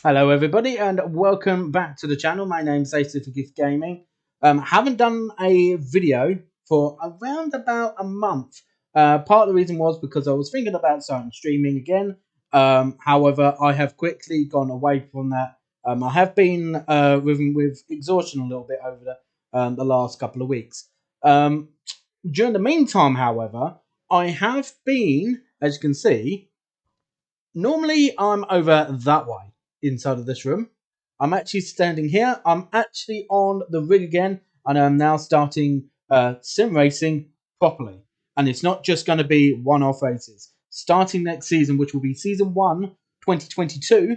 Hello everybody and welcome back to the channel. My name's Aceikith Gaming. Haven't done a video for around about a month. Part of the reason was because I was thinking about starting streaming again. However, I have quickly gone away from that. I have been living with exhaustion a little bit over the last couple of weeks. During the meantime, however, I have been, as you can see, normally I'm over that way inside of this room. I'm actually standing here. I'm actually on the rig again, and I'm now starting sim racing properly. And it's not just going to be one-off races. Starting next season, which will be season 1, 2022,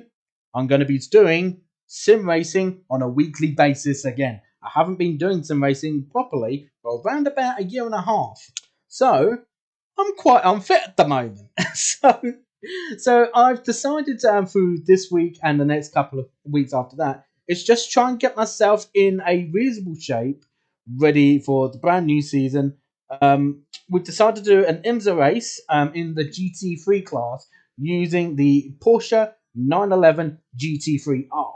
I'm going to be doing sim racing on a weekly basis again. I haven't been doing sim racing properly for around about a year and a half. So I'm quite unfit at the moment. So I've decided through this week and the next couple of weeks after that, is just try and get myself in a reasonable shape, ready for the brand new season. We've decided to do an IMSA race in the GT3 class using the Porsche 911 GT3R.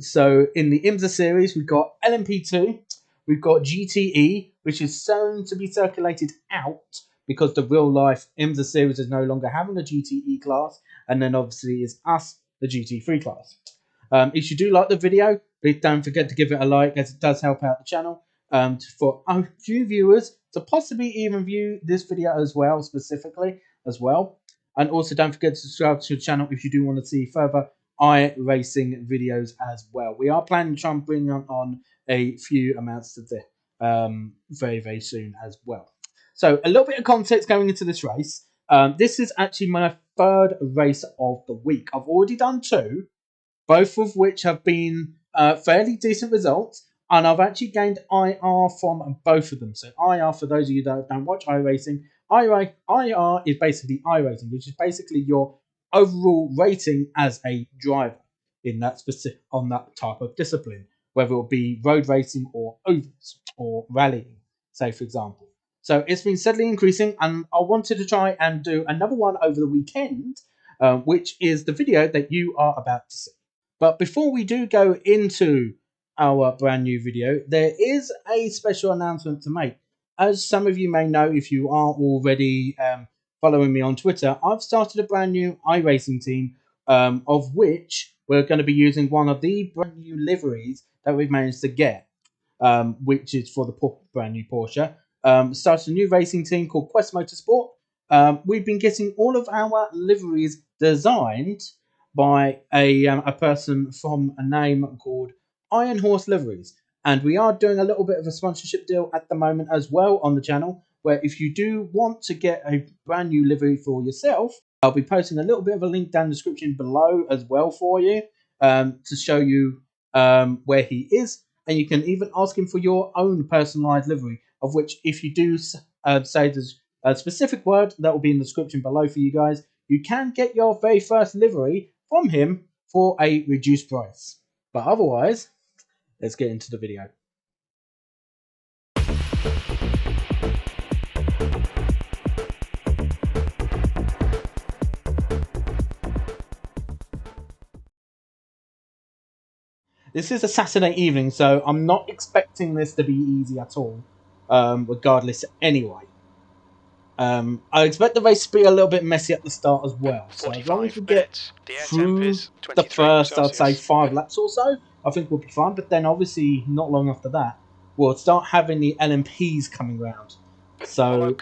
So in the IMSA series, we've got LMP2, we've got GTE, which is soon to be circulated out, because the real life IMSA series is no longer having a GTE class, and then obviously is us, the GT3 class. If you do like the video, please don't forget to give it a like, as it does help out the channel. For a few viewers to possibly even view this video as well, specifically as well. And also don't forget to subscribe to the channel if you do want to see further iRacing videos as well. We are planning to try and bring on a few amounts to this very, very soon as well. So a little bit of context going into this race. This is actually my third race of the week. I've already done 2, both of which have been fairly decent results, and I've actually gained IR from both of them. So IR, for those of you that don't watch iRacing, IR is basically iRating, which is basically your overall rating as a driver in that specific on that type of discipline, whether it be road racing or overs or rallying, say for example. So it's been steadily increasing, and I wanted to try and do another one over the weekend, which is the video that you are about to see. But before we do go into our brand new video, there is a special announcement to make. As some of you may know, if you are already following me on Twitter, I've started a brand new iRacing team, of which we're going to be using one of the brand new liveries that we've managed to get, which is for the brand new Porsche. Started a new racing team called Quest Motorsport. We've been getting all of our liveries designed by a person from a name called Iron Horse Liveries, and we are doing a little bit of a sponsorship deal at the moment as well on the channel, where if you do want to get a brand new livery for yourself, I'll be posting a little bit of a link down in the description below as well for you, to show you where he is, and you can even ask him for your own personalised livery, of which, if you do say there's a specific word, that will be in the description below for you guys, you can get your very first livery from him for a reduced price. But otherwise, let's get into the video. This is a Saturday evening, so I'm not expecting this to be easy at all, regardless anyway. I expect the race to be a little bit messy at the start as well. So as long as we get through the first, I'd say 5 laps or so, I think we'll be fine. But then obviously not long after that, we'll start having the LMPs coming round. So it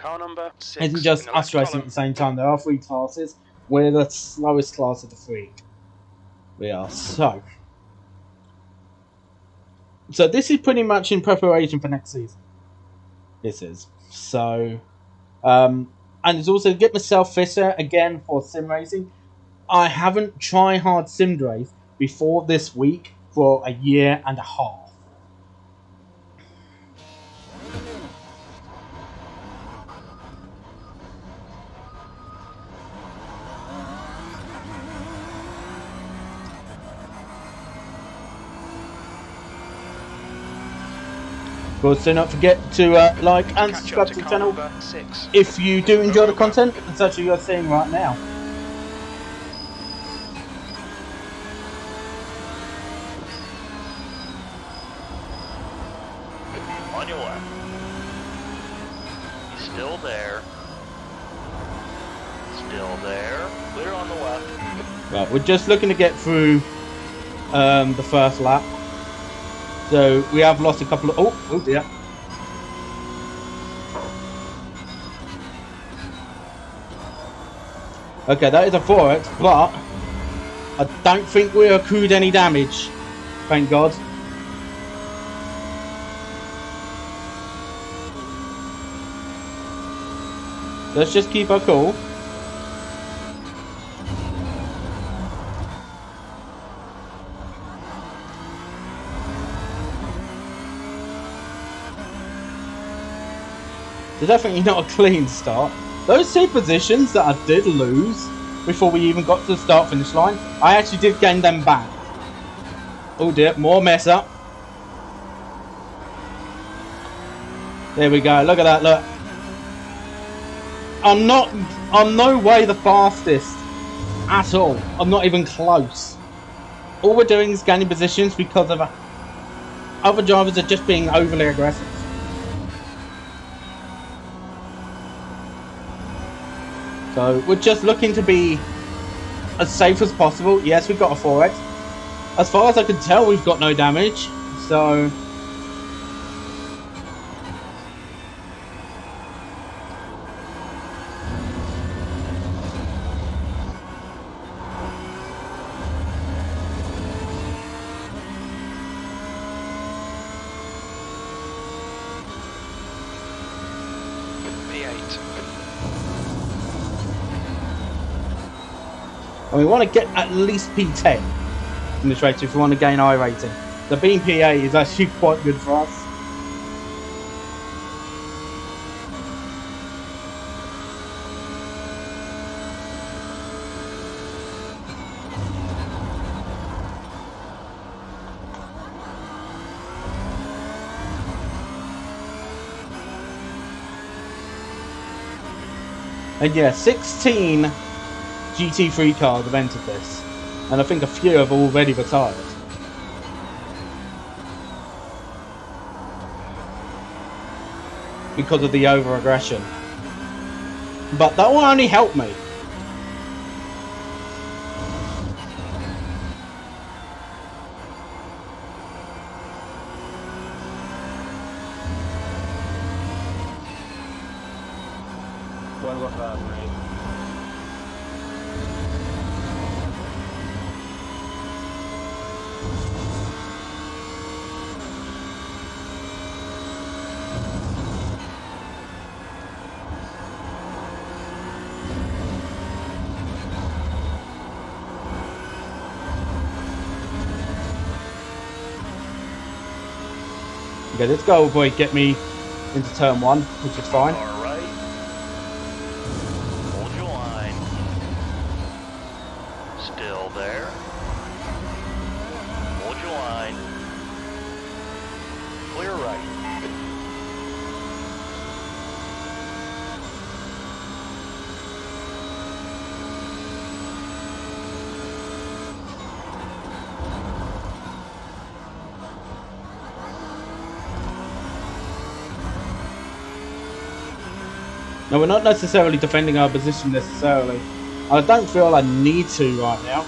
isn't just us racing at the same time. There are 3 classes. We're the slowest class of the 3. We are. So this is pretty much in preparation for next season. This is. So and it's also to get myself fitter again for sim racing. I haven't tried hard sim race before this week for a year and a half. Of course, do not forget to like and subscribe to the channel if you do enjoy the content, such as you're seeing right now. your left. He's still there. Still there. Clear on the left. Right, we're just looking to get through the first lap. So we have lost a couple of... Oh dear. Okay, that is a 4X, but I don't think we accrued any damage. Thank God. Let's just keep our cool. So definitely not a clean start. Those two positions that I did lose before we even got to the start finish line, I actually did gain them back. Oh dear, more mess up. There we go, look at that, look. I'm no way the fastest at all. I'm not even close. All we're doing is gaining positions because of other drivers are just being overly aggressive. So we're just looking to be as safe as possible. Yes, we've got a 4X. As far as I can tell, we've got no damage. So and we want to get at least P10 in this race if we want to gain iRating. The being PA is actually quite good for us. And yeah, 16 GT3 cars have entered this, and I think a few have already retired. Because of the over-aggression. But that will only help me. Okay, let's go, boy, get me into turn 1, which is fine. All right. Hold your line. Still there. Hold your line. Clear right. No, we're not necessarily defending our position necessarily. I don't feel I need to right now.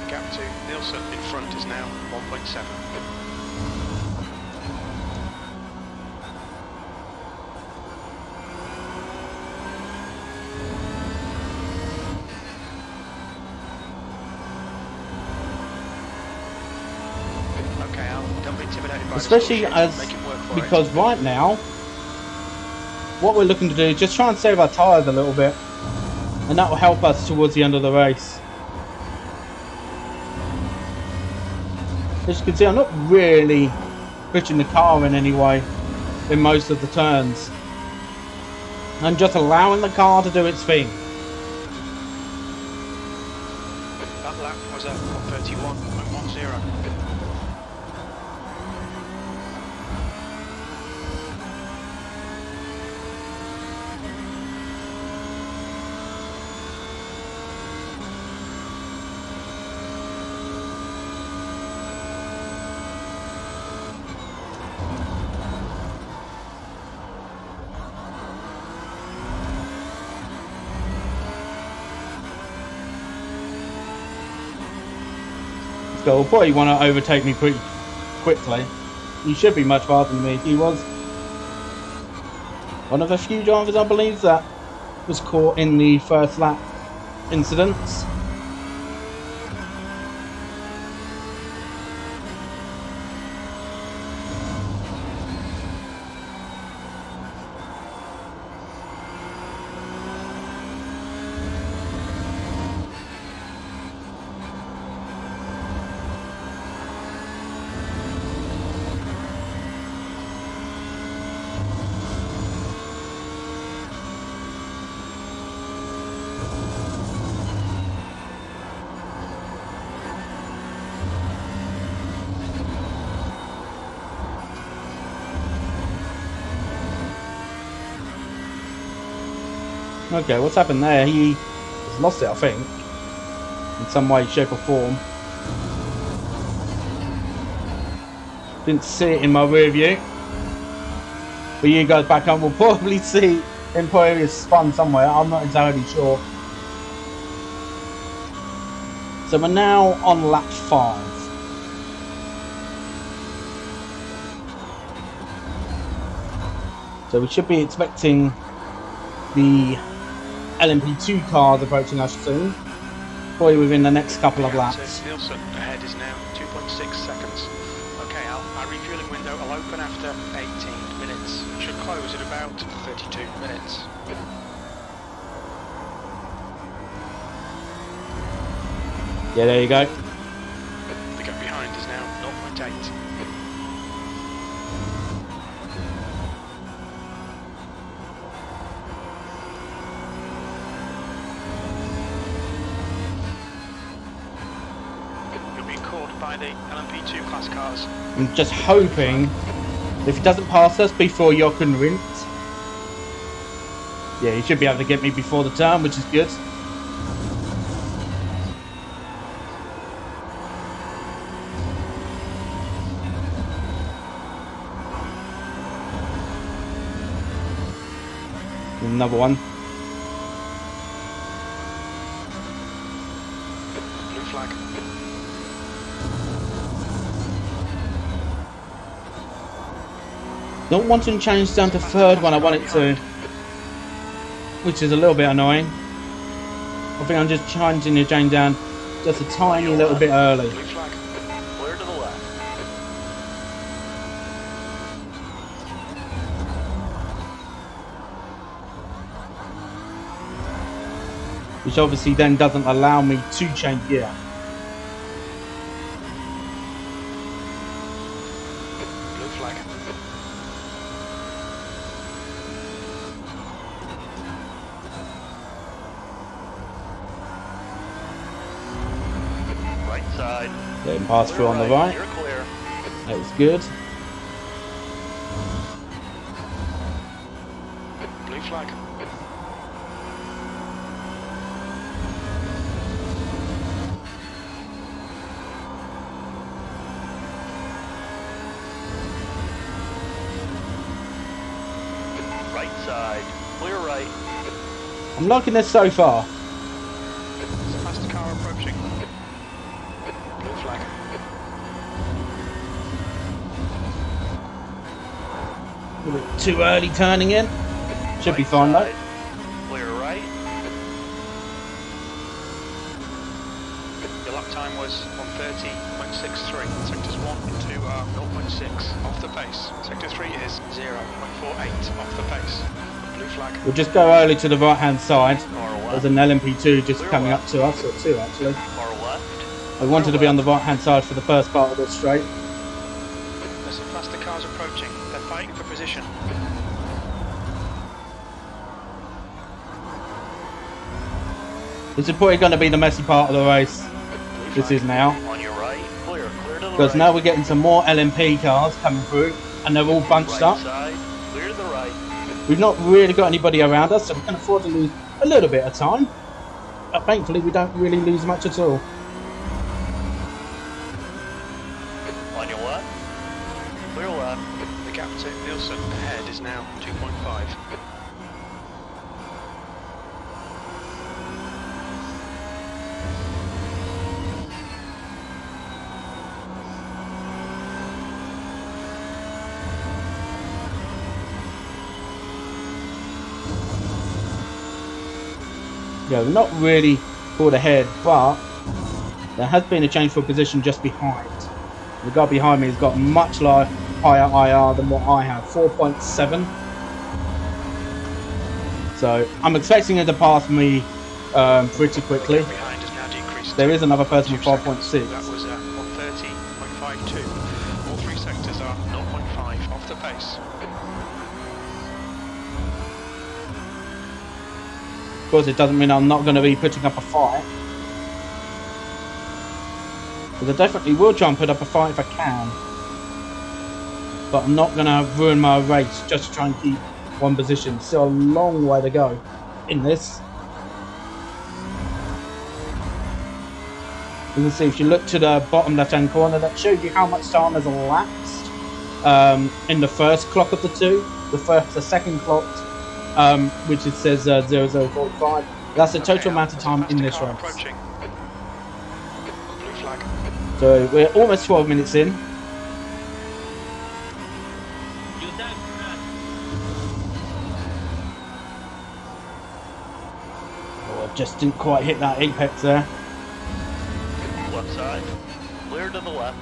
Gap to Nielsen in front is now 1.7. Especially because right now, what we're looking to do is just try and save our tyres a little bit, and that will help us towards the end of the race. As you can see, I'm not really pushing the car in any way in most of the turns. I'm just allowing the car to do its thing. That lap was at 1:31.10. will probably want to overtake me pretty quickly. He should be much faster than me. He was one of the few drivers, I believe, that was caught in the first lap incidents. Okay, what's happened there? He has lost it, I think, in some way, shape or form. Didn't see it in my rear view. But you guys back up will probably see him probably spun somewhere. I'm not entirely sure. So we're now on lap 5. So we should be expecting the LMP2 cars approaching us soon, probably within the next couple of laps. Nielsen ahead is now 2.6 seconds. Okay, our refueling window will open after 18 minutes. Should close at about 32 minutes. Yeah, there you go. The gap behind is now 0.8. By the LMP2 class cars. I'm just hoping if he doesn't pass us before Jochen and Rindt. Yeah, he should be able to get me before the turn, which is good. Another one. Blue flag. Don't want to change down to third when I want it to, which is a little bit annoying. I think I'm just changing the change down just a tiny little bit early. Blue flag. Clear to the left. Which obviously then doesn't allow me to change gear. Blue flag. Right side. Let him pass through on the right. You're clear. That was good. Blue flag. Right side. Clear right. I'm liking this so far. There's a faster car approaching. Blue flag. A bit too early turning in. Should be fine though. Clear right. Your lap time was 1:30.63. Sectors 1 and 2 are 0.6 off the pace. Sector 3 is 0.48 off the pace. Blue flag. We'll just go early to the right hand side. Car There's left. an LMP2 just Clear coming left. up to us, or two actually. Car left. I wanted to be on the right hand side for the first part of this straight. There's some faster cars approaching. They're fighting for position. This is probably going to be the messy part of the race. Blue This flag. is now. On your right. Clear. Clear to the Because right. now we're getting some more LMP cars coming through, and they're all bunched Right up. side. Clear to the right. We've not really got anybody around us, so we can afford to lose a little bit of time. But thankfully, we don't really lose much at all. On your left. Clear left. The gap to Nielsen ahead is now 2.5. Yeah, we're not really pulled ahead, but there has been a change for position just behind. The guy behind me has got much higher IR than what I have, 4.7. So I'm expecting him to pass me pretty quickly. Behind has now decreased. There is another person with 5.6. That was 130.52. All three sectors are 0.5 off the pace. Of course, it doesn't mean I'm not going to be putting up a fight. Because I definitely will try and put up a fight if I can. But I'm not going to ruin my race just to try and keep one position. Still a long way to go in this. You can see if you look to the bottom left hand corner, that shows you how much time has elapsed in the first clock of the two. The second clock, which it says 0045. That's the total amount of time in this race. Blue flag. So we're almost 12 minutes in. Oh, I just didn't quite hit that apex there. Left side. Clear to the left.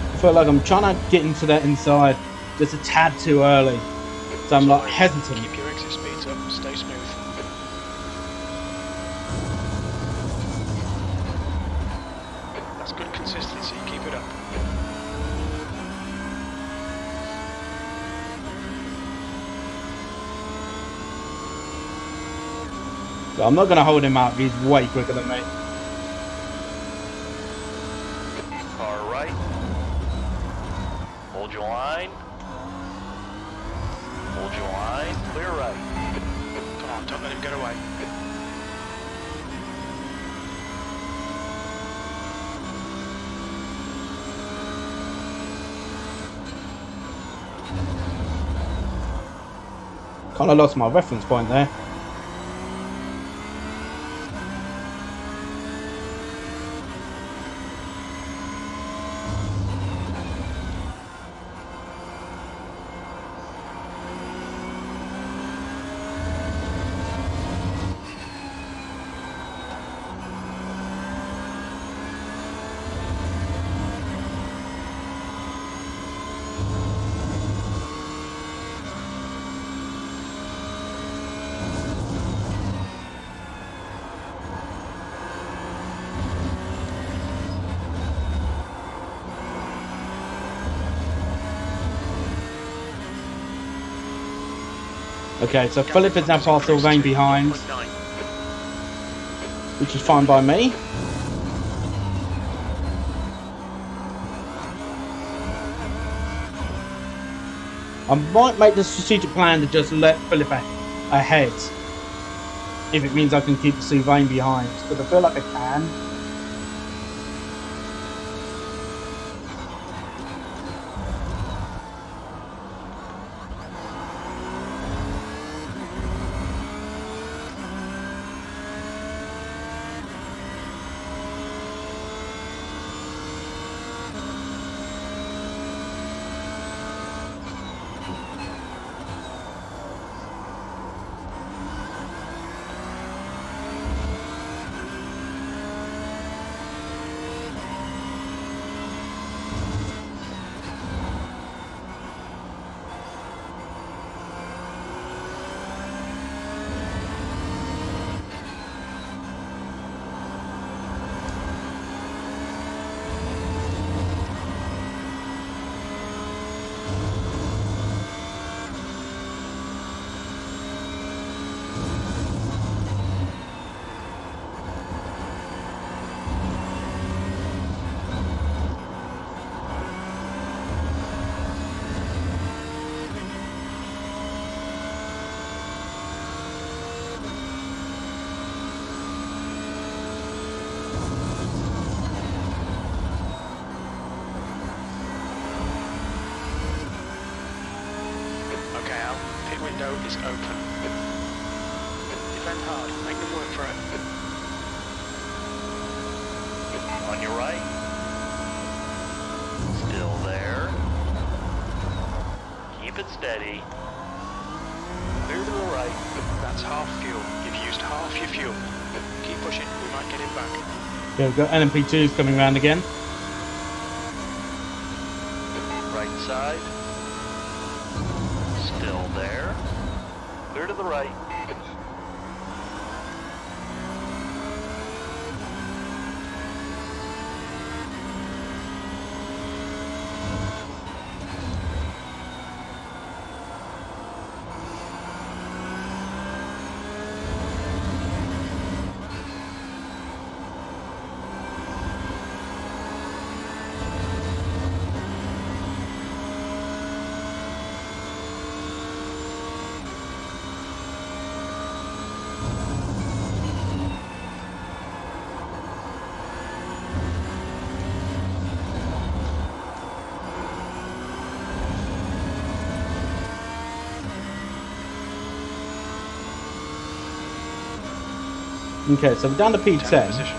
I feel like I'm trying to get into that inside just a tad too early. So I'm like hesitant. Keep your exit speeds up, stay smooth. That's good consistency, keep it up. I'm not going to hold him up, he's way quicker than me. Car right. Hold your line. Hold your line. Clear right. Come on, don't let him get away. Kind of lost my reference point there. Okay, so Philip is now past Sylvain behind, which is fine by me. I might make the strategic plan to just let Philip ahead, if it means I can keep Sylvain behind, because I feel like I can. is open. Defend hard, make them work for it. On your right. Still there. Keep it steady. Clear to the right. That's half fuel. You've used half your fuel. Keep pushing, we might get it back. Yeah, we've got LMP2s coming around again. Right side. Still there. Clear to the right. Okay, so we're down to Turn P10. position.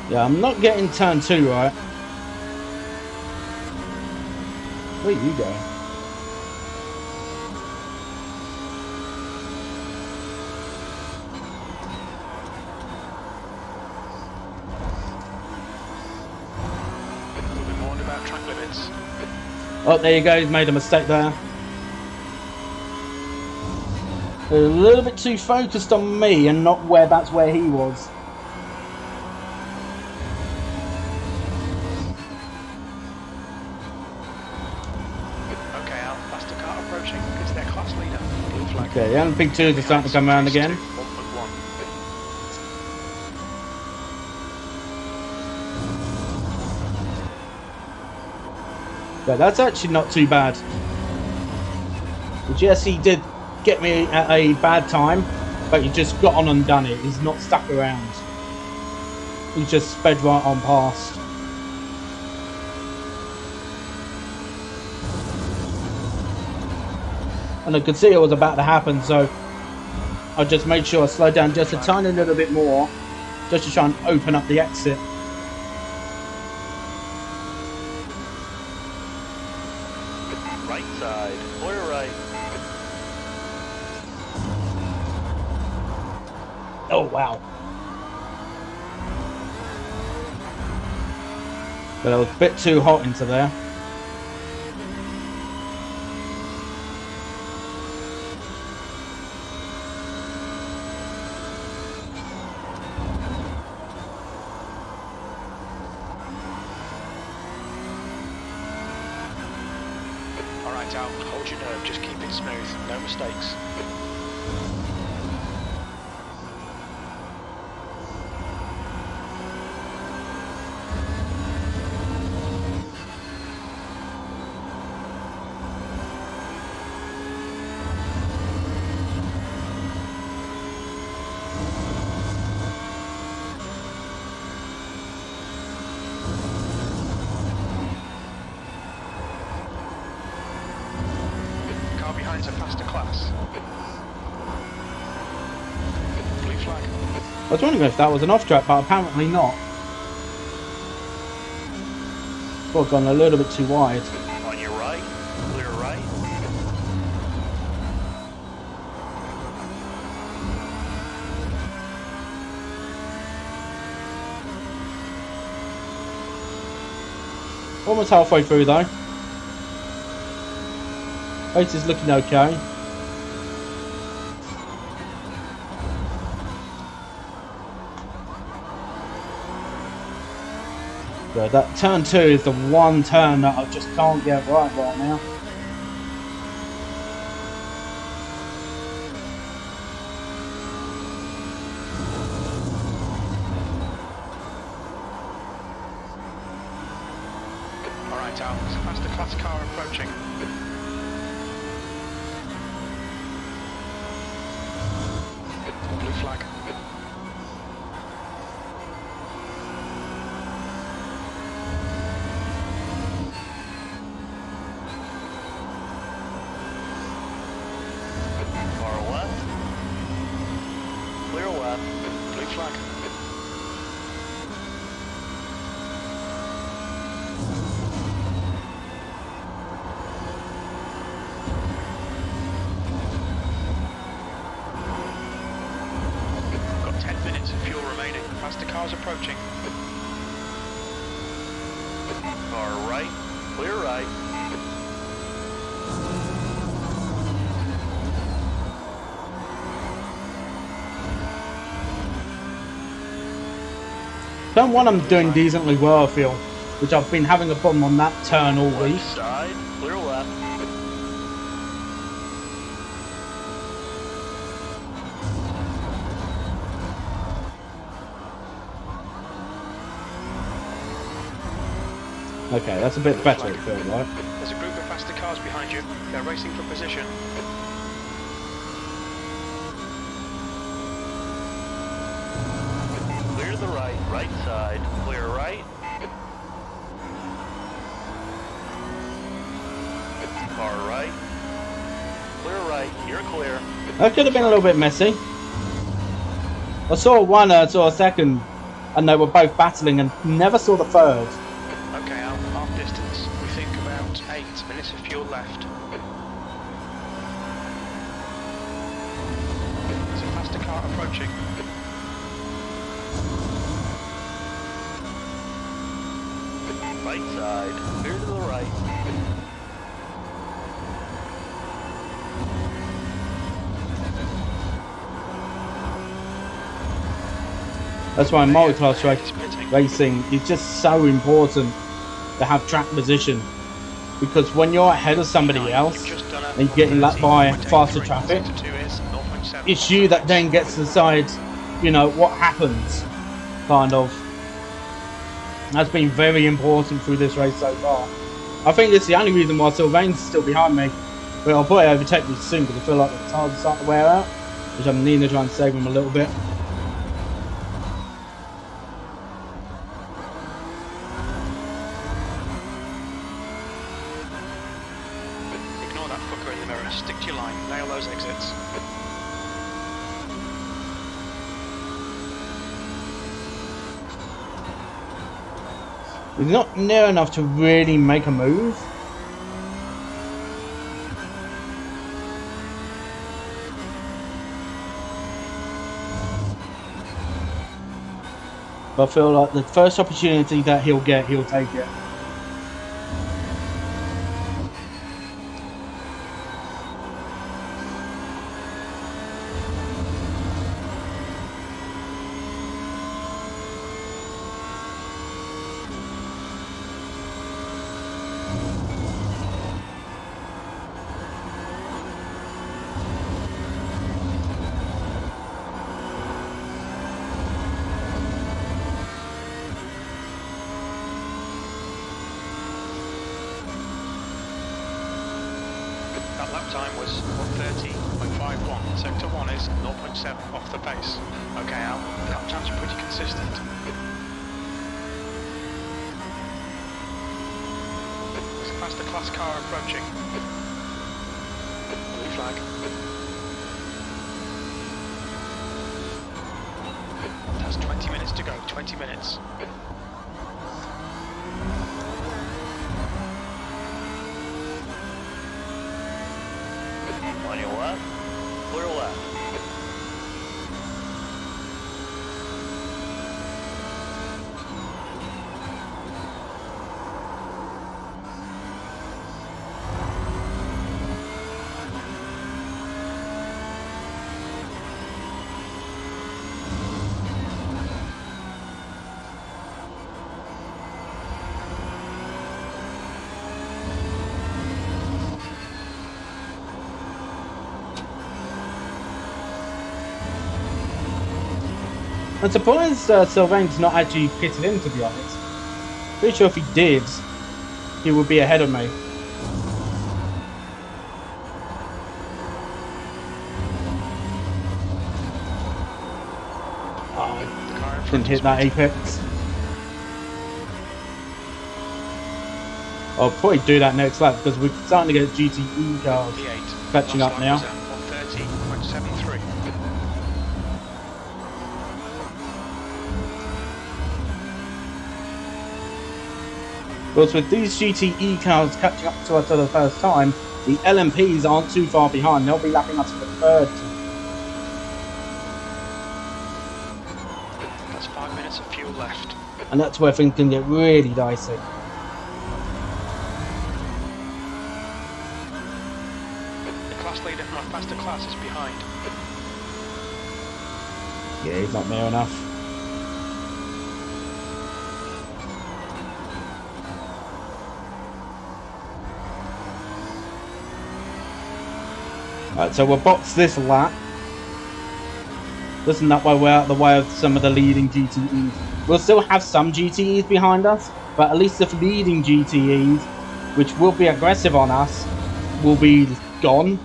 Yeah, I'm not getting turn 2 right. Where are you going? We'll be warned about track limits. Oh, there you go. He's made a mistake there. A little bit too focused on me and not whereabouts where he was. Okay, Al, faster car approaching. It's their class leader. Blue flag. Okay, the LMP2s are starting to come around again. 1.1. Yeah, that's actually not too bad. The GSE did get me at a bad time, but he just got on and done it. He's not stuck around. He just sped right on past. And I could see it was about to happen, so I just made sure I slowed down just a tiny little bit more, just to try and open up the exit. Right side. Clear right. Oh, wow. But I was a bit too hot into there. Alright, Al, hold your nerve. Just keep it smooth. No mistakes. Car behind's a faster class. Blue flag. I was wondering if that was an off-track, but apparently not. Well, I've gone a little bit too wide. On your right. Clear right. Almost halfway through though. Race is looking okay. But that turn 2 is the one turn that I just can't get right now. Right out, there's a faster class car approaching. Blue flag. Far left. Clear left. Blue flag. Got 10 minutes of fuel remaining. Faster cars approaching. Far right. Clear right. Turn 1 I'm doing decently well, I feel, which I've been having a problem on that turn all week. Left side. Clear left. Okay, that's a bit better, I feel like. There's a group of faster cars behind you. They're racing for position. Clear to the right. Right side. Clear right. Far right. Clear right. You're clear. That could have been a little bit messy. I saw one, saw a second, and they were both battling and never saw the third. Okay, out half distance. We think about 8 minutes of fuel left. There's a faster car approaching. Right side. Clear to the right. That's why multi-class racing is just so important to have track position, because when you're ahead of somebody else and you're getting lapped by faster traffic, it's you that then gets to decide, you know, what happens, kind of. That's been very important through this race so far. I think it's the only reason why Sylvain's still behind me, but I'll probably overtake me soon because I feel like the tires are starting to wear out, which I'm needing to try and save him a little bit. Ignore that fucker in the mirror. Stick to your line. Nail those exits. He's not near enough to really make a move. But I feel like the first opportunity that he'll get, he'll take it. That lap time was 1:30.51. Sector 1 is 0.7 off the pace. Okay, Al, lap times are pretty consistent. There's a faster class car approaching. Blue flag. It has 20 minutes to go, 20 minutes. On your left. Clear left. I'm surprised Sylvain's not actually pitted in, to be honest. Pretty sure if he did, he will be ahead of me. Oh, didn't hit that apex. I'll probably do that next lap because we're starting to get GTE cars catching up now. 130.73. Because with these GTE cars catching up to us for the first time, the LMPs aren't too far behind. They'll be lapping us for the third time. That's 5 minutes of fuel left. And that's where things can get really dicey. The class leader from our faster class is behind. Yeah, he's not near enough. Right, so we'll box this lap. Listen, that way we're out of the way of some of the leading GTEs. We'll still have some GTEs behind us, but at least the leading GTEs, which will be aggressive on us, will be gone.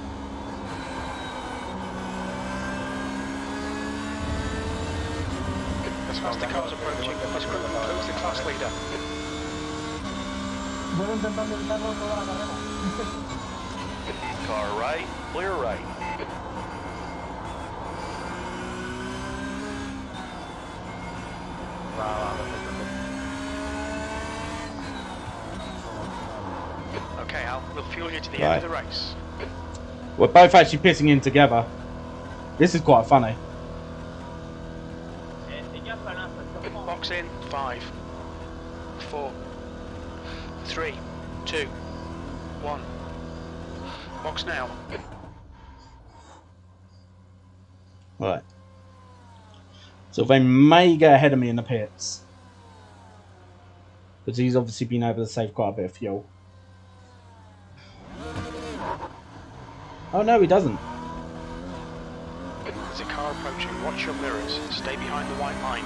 As fast the car's approaching, this group includes the class leader. Car right, clear right. Okay, Al, we'll fuel you to the end of the race. We're both actually pissing in together. This is quite funny. Box in, 5, 4, 3, 2, 1. Box now. Right. So they may go ahead of me in the pits. Because he's obviously been able to save quite a bit of fuel. Oh no, he doesn't. There's a car approaching. Watch your mirrors. Stay behind the white line.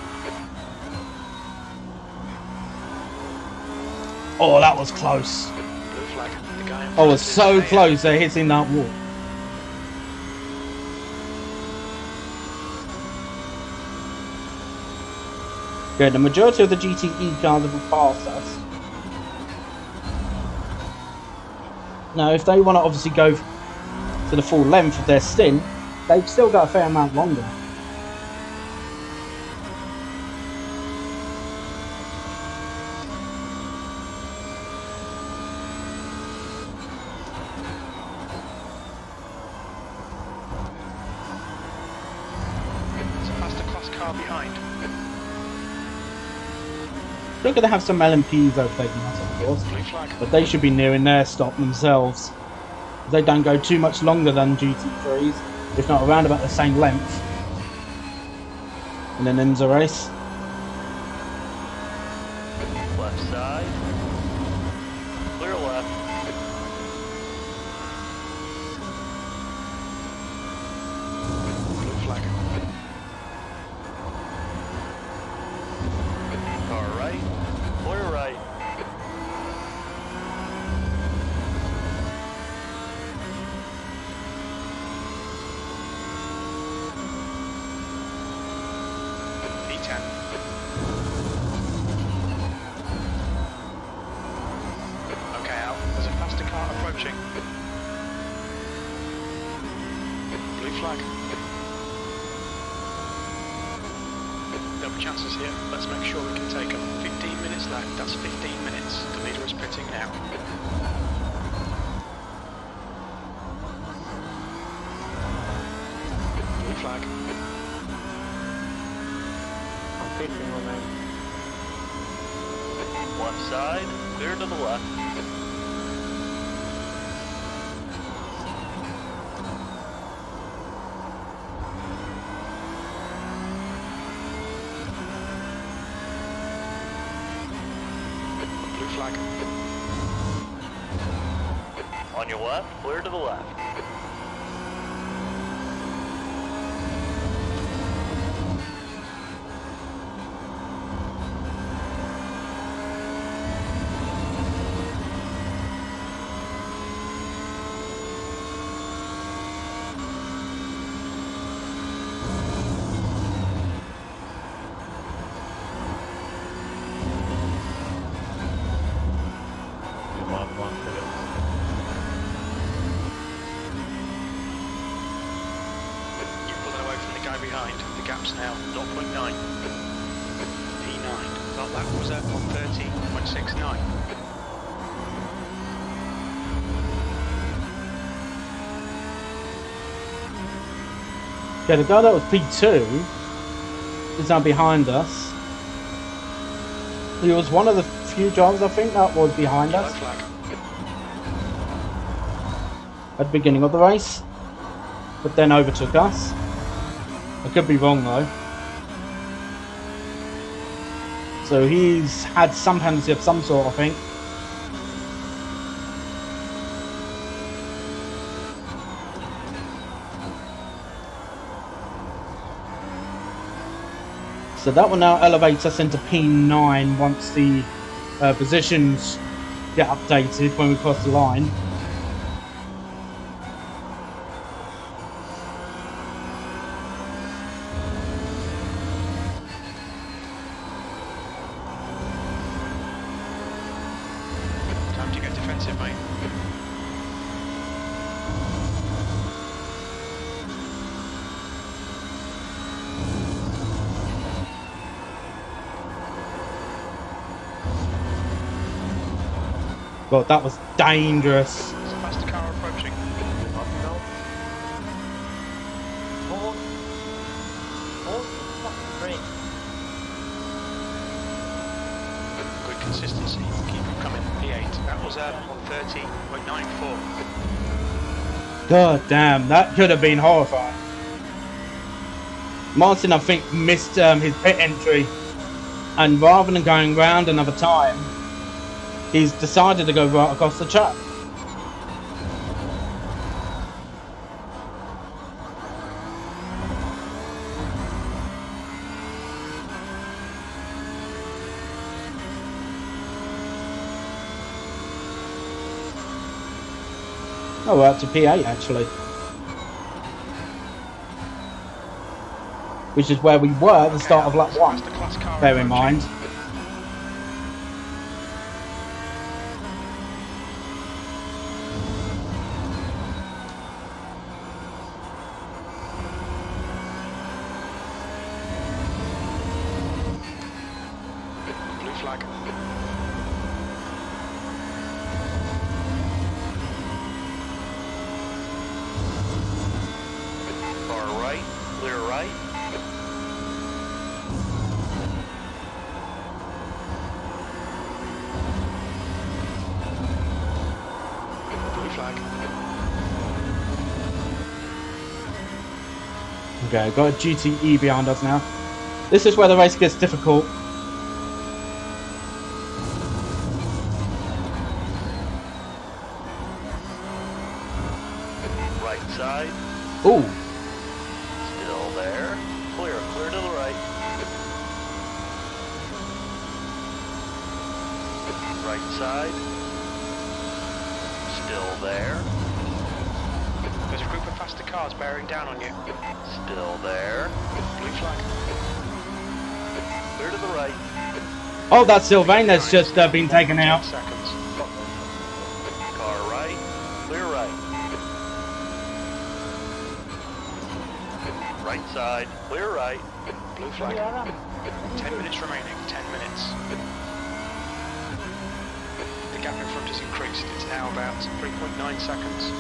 Oh, that was close. Blue flag. The guy in Oh, front it's is so there. close they're hitting that wall. Okay, the majority of the GTE cars have passed us. Now, if they want to obviously go to the full length of their stint, they've still got a fair amount longer. There's a faster class car behind. Still going to have some LMPs overtaking us, of course, Blue flag. but they should be nearing their stop themselves. They don't go too much longer than GT3s, if not around about the same length. And then ends the race. Left side. Clear left. Blue flag. Car right, clear right. V10. Okay, Al. There's a faster car approaching. Blue flag. Double chances here. Let's make sure we can take them. 15 minutes left. That's 15 minutes. The leader is pitting now. Blue flag. Left side, clear to the left. Blue flag. On your left, clear to the left. behind. The gap's now 0.9. P9. Well, that was at 130.69. Okay, the guy that was P2 is now behind us. He was one of the few drivers, I think, that was behind Yellow us flag. at the beginning of the race, but then overtook us. I could be wrong though. So he's had some penalty of some sort, I think. So that will now elevate us into P9 once the positions get updated when we cross the line. Time to get defensive, mate. God, that was dangerous. There's a faster car approaching. Good consistency. Keep them coming. P8. That was at 130.94. God damn, that could have been horrifying. Martin, I think, missed his pit entry, and rather than going round another time, he's decided to go right across the track. Oh, we're up to P8 actually. Which is where we were at the start of lap 1. Bear in mind. Blue flag. Far right, clear right. Blue flag. Okay, got a GTE behind us now. This is where the race gets difficult. Right side, Ooh, still there. Clear, clear to the right. Right side, still there. There's a group of faster cars bearing down on you. Still there. Blue flag. Clear to the right. oh, that's Sylvain that's just been taken out. 10 seconds. Car right, clear right. Right side, clear right. Blue flag. 10 minutes remaining. 10 minutes. The gap in front has increased. It's now about 3.9 seconds.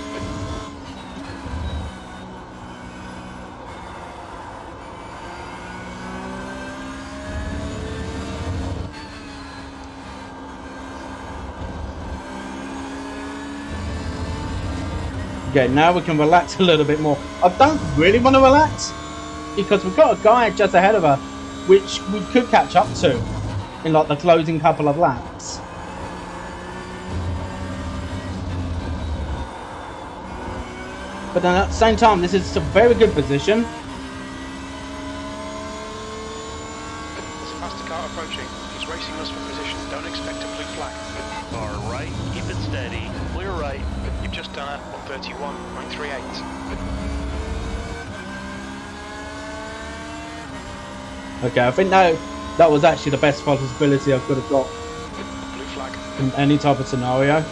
Okay, now we can relax a little bit more. I don't really want to relax because we've got a guy just ahead of us which we could catch up to in like the closing couple of laps. But then at the same time, this is a very good position. There's a faster car approaching. He's racing us for position. Don't expect a blue flag. Car right, keep it steady. Clear right. You've just done a 131.38. Okay, I think that was actually the best possibility I could have got Blue flag. in any type of scenario.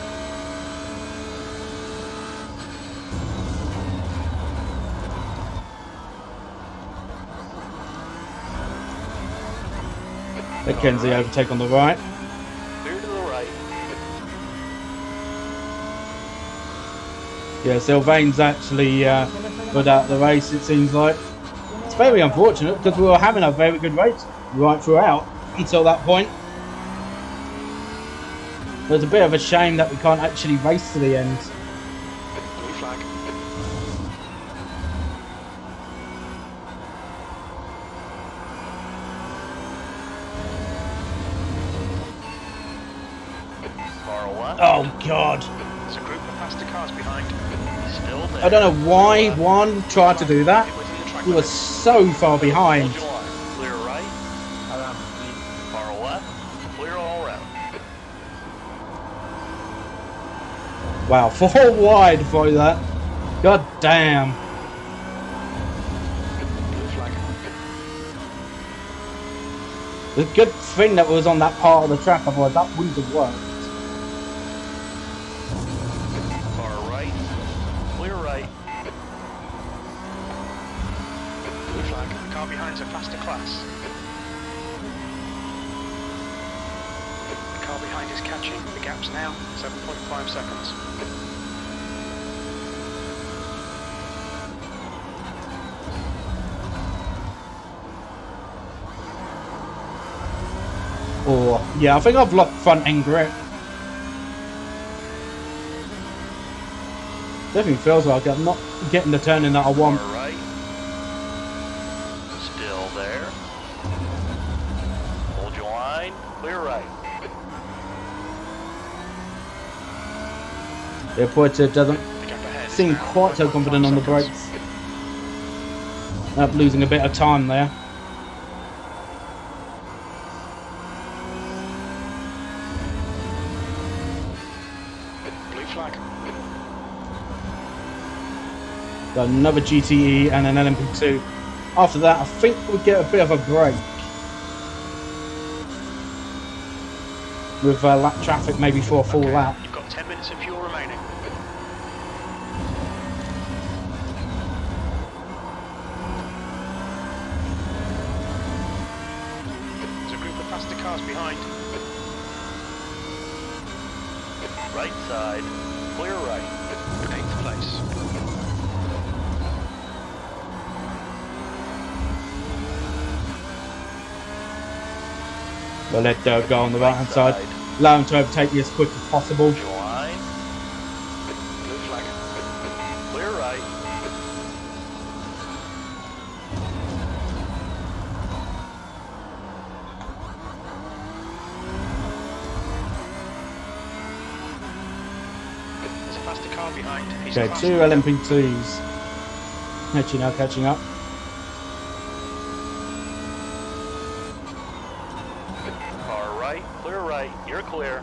Mackenzie All right. overtake on the right. Clear to the right. Yeah, Sylvain's actually put out the race, it seems like. It's very unfortunate because we were having a very good race right throughout until that point. It's a bit of a shame that we can't actually race to the end. Blue flag. Car left. Oh God! There's a group of faster cars behind. Still there. I don't know why one tried to do that. It was in the track We were limit. so far behind. Hold your line. Clear right. Car left. Clear all around. Wow, 4 wide for that. God damn. Blue flag. It's a good thing that was on that part of the track, otherwise that wouldn't have worked. Car right. Clear right. Blue flag. The car behind's a faster class. The car behind is catching. The gap's now 7.5 seconds. Or yeah, I think I've lost front end grip. Definitely feels like I'm not getting the turning that I want. Car right. Still there. Hold your line. Clear right. The Porsche doesn't The gap ahead is seem now quite so 5.5 confident on the seconds. brakes. Up losing a bit of time there. Blue flag. Got another GTE and an LMP2. After that, I think we'll get a bit of a break. With lap traffic maybe for a full Okay, lap. You've got 10 minutes of fuel remaining. There's a group of faster cars behind. Right side. Clear right. 8th place. We'll let Dirk go on the right hand side. Allow him to overtake me as quick as possible. Hold your line. Blue flag. Clear right. There's a faster car behind. He's Okay, faster. 2 LMP2s. Catching up. Car right. Clear right. You're clear.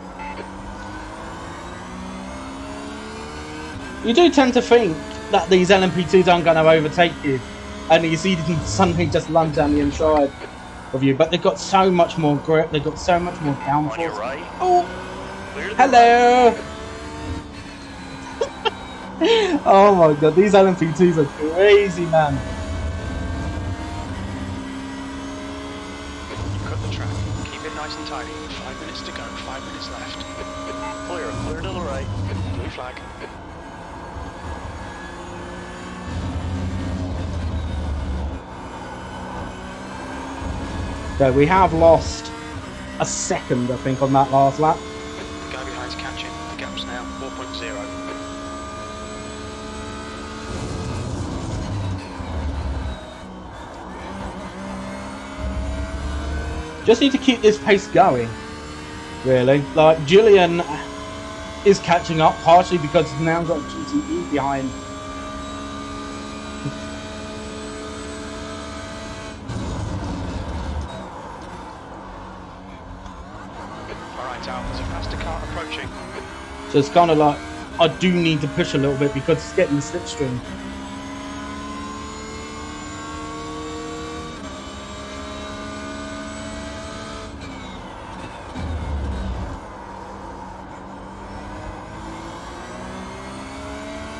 You do tend to think that these LMP2s aren't going to overtake you. And you see them suddenly just lunge down the inside of you. But they've got so much more grip. They've got so much more On your downforce. right. Oh, Clear to the right. hello! Oh my god, these LMP2s are crazy, man. Cut the track. Keep it nice and tidy. 5 minutes to go. 5 minutes left. Clear. Clear to the right. Blue flag. So we have lost a second, I think, on that last lap. The guy behind's catching. The gap's now 4.0. Just need to keep this pace going, really. Like, Julian is catching up, partially because he's now got a GTE behind. Alright, Al, there's a faster car approaching. So it's kind of like, I do need to push a little bit because it's getting the slipstream.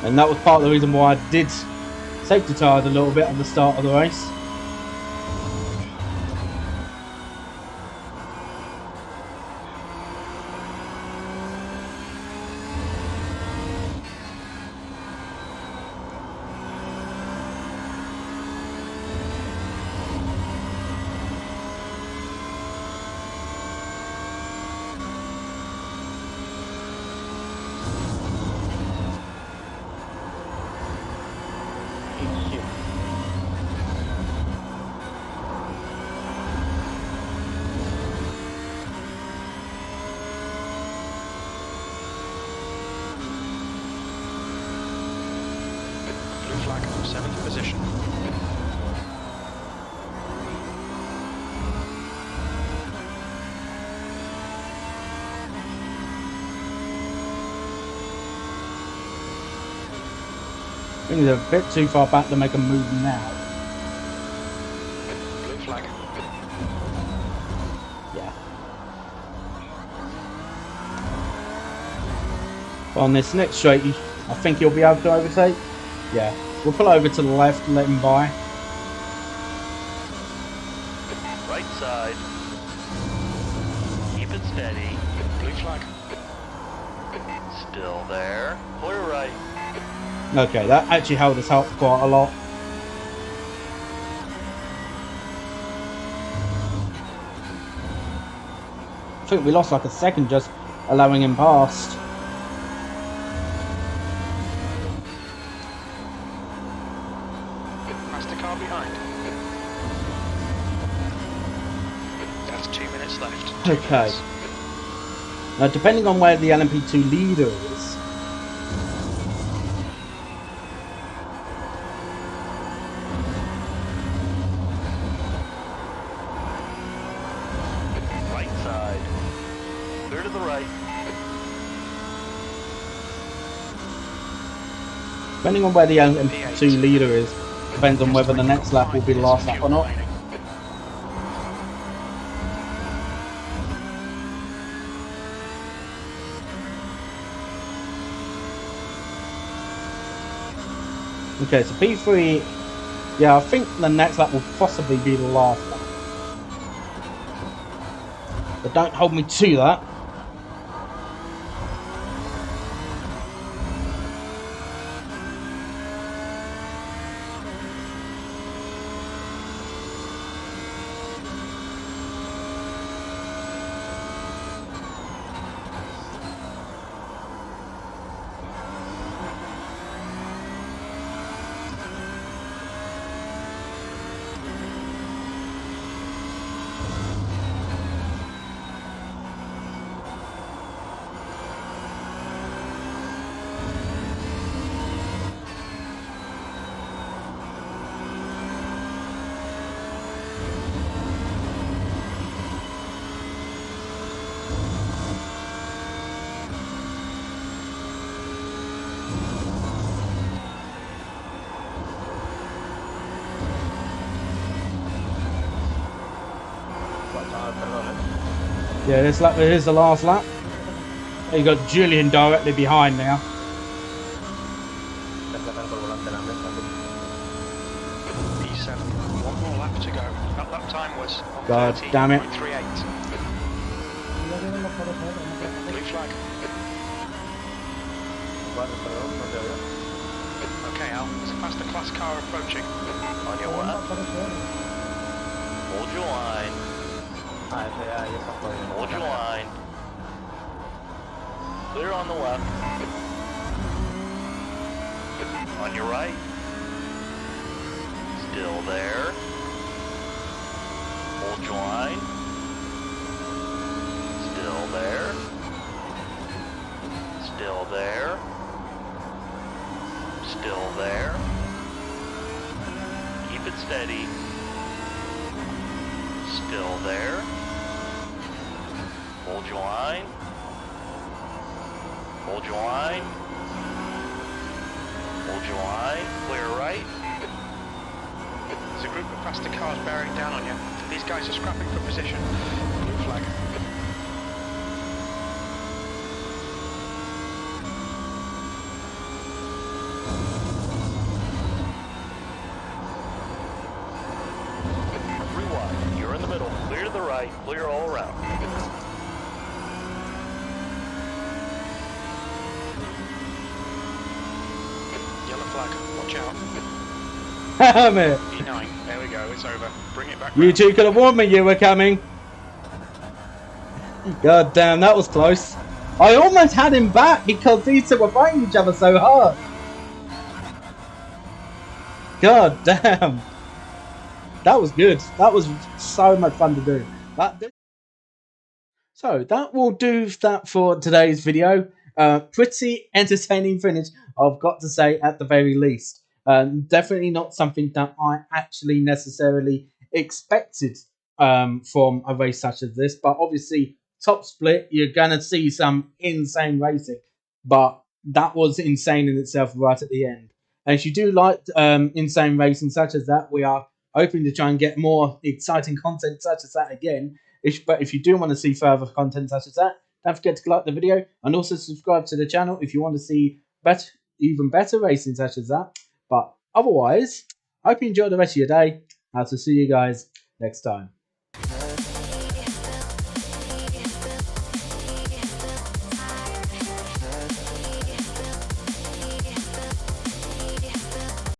And that was part of the reason why I did safety tire a little bit at the start of the race. flag, 7th position. I think he's a bit too far back to make a move now. Blue flag. Yeah. On this next straight, I think he'll be able to overtake. Yeah. We'll pull over to the left and let him by. Right side. Keep it steady. Blue flag. Still there. Clear right. Okay, that actually held us up quite a lot. I think we lost like a second just allowing him past. Master car behind. That's 2 minutes left. 2 Okay. minutes. Now, depending on where the LMP2 leader is, Right side. Clear to the right. depending on where the LMP2 leader is, depends on whether the next lap will be the last lap or not. Okay, so P3, yeah, I think the next lap will possibly be the last lap. But don't hold me to that. Yeah, this lap is the last lap. You got Julian directly behind now. P7, one more lap to go. That lap time was God damn it. 1:30.38. Blue flag. Okay, Al, there's a faster class car approaching. On your left. Hold your line. Hold your line. Clear on the left. On your right. Still there. Hold your line. Still there. Still there. Still there. Keep it steady. Still there. Hold your line. Hold your line. Hold your line. Clear right. There's a group of faster cars bearing down on you. These guys are scrapping for position. Blue flag. Rewind. You're in the middle. Clear to the right. Clear all around. Yellow flag. Watch out. Damn it. E9. There we go. It's over. Bring it back You round. two could have warned me you were coming. God damn, that was close. I almost had him back because these two were fighting each other so hard. God damn. That was good. That was so much fun to do. So that will do that for today's video. Pretty entertaining finish, I've got to say, at the very least. Definitely not something that I actually necessarily expected from a race such as this. But obviously, top split, you're going to see some insane racing. But that was insane in itself right at the end. And if you do like insane racing such as that, we are hoping to try and get more exciting content such as that again. But if you do want to see further content such as that, don't forget to like the video and also subscribe to the channel if you want to see even better racing such as that. But otherwise, I hope you enjoy the rest of your day. I'll see you guys next time.